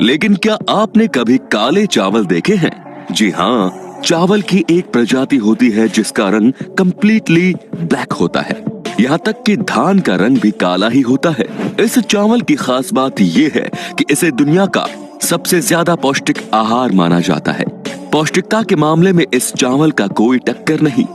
लेकिन क्या आपने कभी काले चावल देखे हैं? जी हाँ, चावल की एक प्रजाति होती है जिसका रंग कंप्लीटली ब्लैक होता है। यहाँ तक कि धान का रंग भी काला ही होता है। इस चावल की खास बात ये है कि इसे दुनिया का सबसे ज्यादा पौष्टिक आहार माना जाता है। पौष्टिकता के मामले में इस चावल का कोई टक्कर नहीं।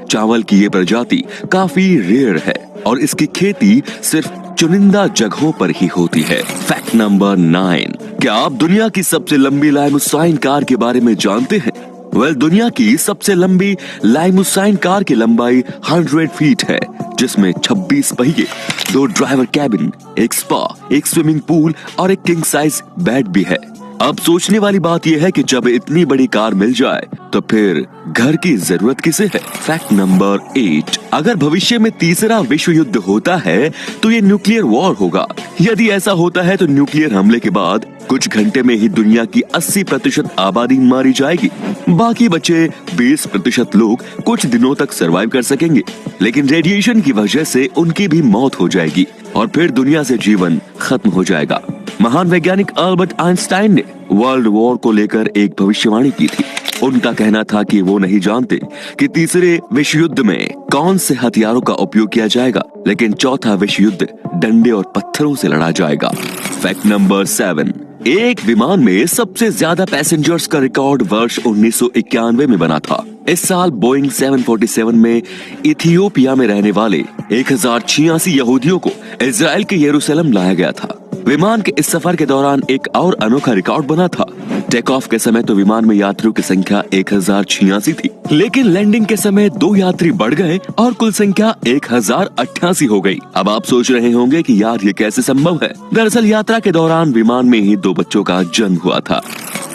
चावल की ये प्रजाति काफी रेयर है और इसकी खेती सिर्फ चुनिंदा जगहों पर ही होती है। फैक्ट नंबर 9, क्या आप दुनिया की सबसे लंबी लाइमुसाइन कार के बारे में जानते हैं? दुनिया की सबसे लंबी लाइमुसाइन कार की लंबाई 100 फीट है, जिसमें 26 पहिए, 2 ड्राइवर कैबिन, एक स्पा, एक स्विमिंग पूल और एक किंग साइज बेड भी है। अब सोचने वाली बात यह है कि जब इतनी बड़ी कार मिल जाए तो फिर घर की जरूरत किसे है? फैक्ट नंबर 8, अगर भविष्य में तीसरा विश्व युद्ध होता है तो ये न्यूक्लियर वॉर होगा। यदि ऐसा होता है तो न्यूक्लियर हमले के बाद कुछ घंटे में ही दुनिया की 80% आबादी मारी जाएगी। बाकी बचे 20% लोग कुछ दिनों तक सरवाइव कर सकेंगे, लेकिन रेडिएशन की वजह से उनकी भी मौत हो जाएगी और फिर दुनिया से जीवन खत्म हो जाएगा। महान वैज्ञानिक अल्बर्ट आइंस्टाइन ने वर्ल्ड वॉर को लेकर एक भविष्यवाणी की थी। उनका कहना था कि वो नहीं जानते कि तीसरे विश्व युद्ध में कौन से हथियारों का उपयोग किया जाएगा, लेकिन चौथा विश्व युद्ध डंडे और पत्थरों से लड़ा जाएगा। फैक्ट नंबर 7, एक विमान में सबसे ज्यादा पैसेंजर्स का रिकॉर्ड वर्ष 1991 में बना था। इस साल बोइंग 747 में इथियोपिया में रहने वाले 1086 यहूदियों को इजराइल के यरूशलेम लाया गया था। विमान के इस सफर के दौरान एक और अनोखा रिकॉर्ड बना था। टेक ऑफ के समय तो विमान में यात्रियों की संख्या 1086 थी, लेकिन लैंडिंग के समय 2 यात्री बढ़ गए और कुल संख्या 1088 हो गई। अब आप सोच रहे होंगे कि यार ये कैसे संभव है? दरअसल यात्रा के दौरान विमान में ही 2 बच्चों का जन्म हुआ था।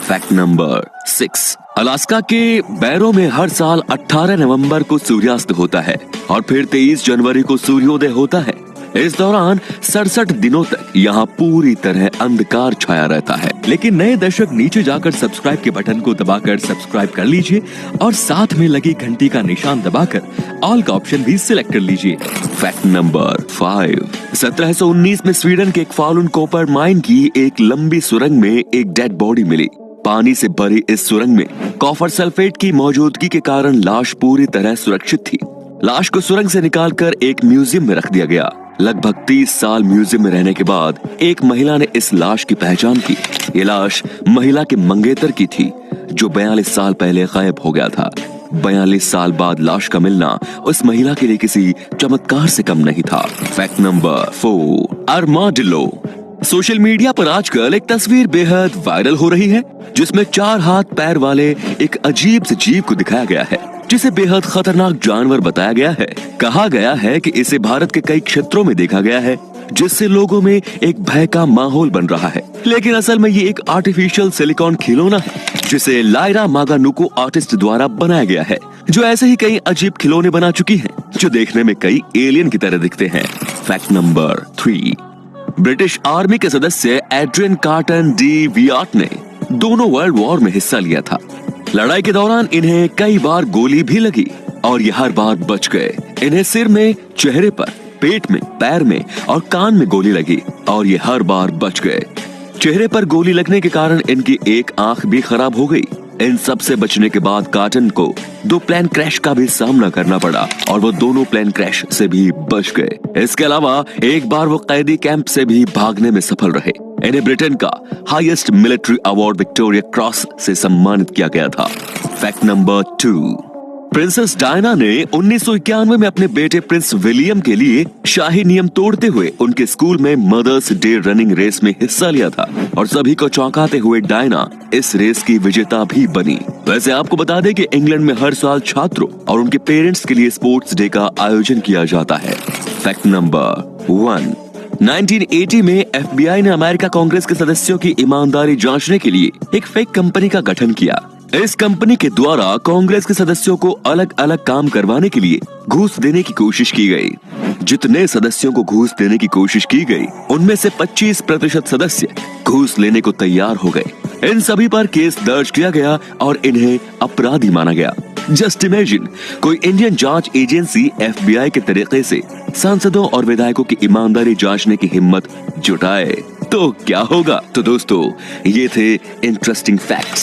फैक्ट नंबर 6, अलास्का के बैरो में हर साल 18 नवंबर को सूर्यास्त होता है और फिर 23 जनवरी को सूर्योदय होता है। इस दौरान 67 दिनों तक यहाँ पूरी तरह अंधकार छाया रहता है। लेकिन नए दर्शक नीचे जाकर सब्सक्राइब के बटन को दबाकर सब्सक्राइब कर लीजिए और साथ में लगी घंटी का निशान दबाकर ऑल का ऑप्शन भी सिलेक्ट कर लीजिए। फैक्ट नंबर 5, 1719 में स्वीडन के एक फालुन कॉपर माइन की एक लंबी सुरंग में एक डेड बॉडी मिली। पानी से भरी इस सुरंग में कॉपर सल्फेट की मौजूदगी के कारण लाश पूरी तरह सुरक्षित थी। लाश को सुरंग से निकालकर एक म्यूजियम में रख दिया गया। लगभग 30 साल म्यूजियम में रहने के बाद एक महिला ने इस लाश की पहचान की। ये लाश महिला के मंगेतर की थी जो 42 साल पहले गायब हो गया था। 42 साल बाद लाश का मिलना उस महिला के लिए किसी चमत्कार से कम नहीं था। Fact number 4, armadillo. Social media पर आजकल एक तस्वीर बेहद वायरल हो रही है जिसमें 4 हाथ पैर वाले एक अजीब से जीव को दिखाया गया है जिसे बेहद खतरनाक जानवर बताया गया है। कहा गया है कि इसे भारत के कई क्षेत्रों में देखा गया है जिससे लोगों में एक भय का माहौल बन रहा है, लेकिन असल में ये एक आर्टिफिशियल सिलिकॉन खिलौना है जिसे लायरा मागानुको आर्टिस्ट द्वारा बनाया गया है, जो ऐसे ही कई अजीब खिलौने बना चुकी है जो देखने में कई एलियन की तरह दिखते हैं। फैक्ट नंबर 3, ब्रिटिश आर्मी के सदस्य एड्रियन कार्टन डी वियाट ने दोनों वर्ल्ड वॉर में हिस्सा लिया था। लड़ाई के दौरान इन्हें कई बार गोली भी लगी और ये हर बार बच गए। इन्हें सिर में, चेहरे पर, पेट में, पैर में और कान में गोली लगी और ये हर बार बच गए। चेहरे पर गोली लगने के कारण इनकी एक आंख भी खराब हो गई। इन सब से बचने के बाद कार्टन को 2 प्लेन क्रैश का भी सामना करना पड़ा और वो दोनों प्लेन क्रैश से भी बच गए। इसके अलावा एक बार वो कैदी कैंप से भी भागने में सफल रहे। इन्हें ब्रिटेन का highest military award Victoria cross से सम्मानित किया गया था। फैक्ट नंबर 2, प्रिंसेस डायना ने 1991 में अपने बेटे प्रिंस विलियम के लिए शाही नियम तोड़ते हुए उनके स्कूल में मदर्स डे रनिंग रेस में हिस्सा लिया था और सभी को चौंकाते हुए डायना इस रेस की विजेता भी बनी। वैसे आपको बता दें कि इंग्लैंड में हर साल छात्रों और उनके पेरेंट्स के लिए स्पोर्ट्स डे का आयोजन किया जाता है। फैक्ट नंबर 1, 1980 में FBI ने अमेरिका कांग्रेस के सदस्यों की ईमानदारी जांचने के लिए एक फेक कंपनी का गठन किया। इस कंपनी के द्वारा कांग्रेस के सदस्यों को अलग अलग काम करवाने के लिए घूस देने की कोशिश की गई। जितने सदस्यों को घूस देने की कोशिश की गई उनमें से 25% सदस्य घूस लेने को तैयार हो गए। इन सभी पर केस दर्ज किया गया और इन्हें अपराधी माना गया। जस्ट इमेजिन, कोई इंडियन जांच एजेंसी FBI के तरीके से सांसदों और विधायकों की ईमानदारी जांचने की हिम्मत जुटाए। तो क्या होगा? तो दोस्तों, ये थे इंटरेस्टिंग फैक्ट्स।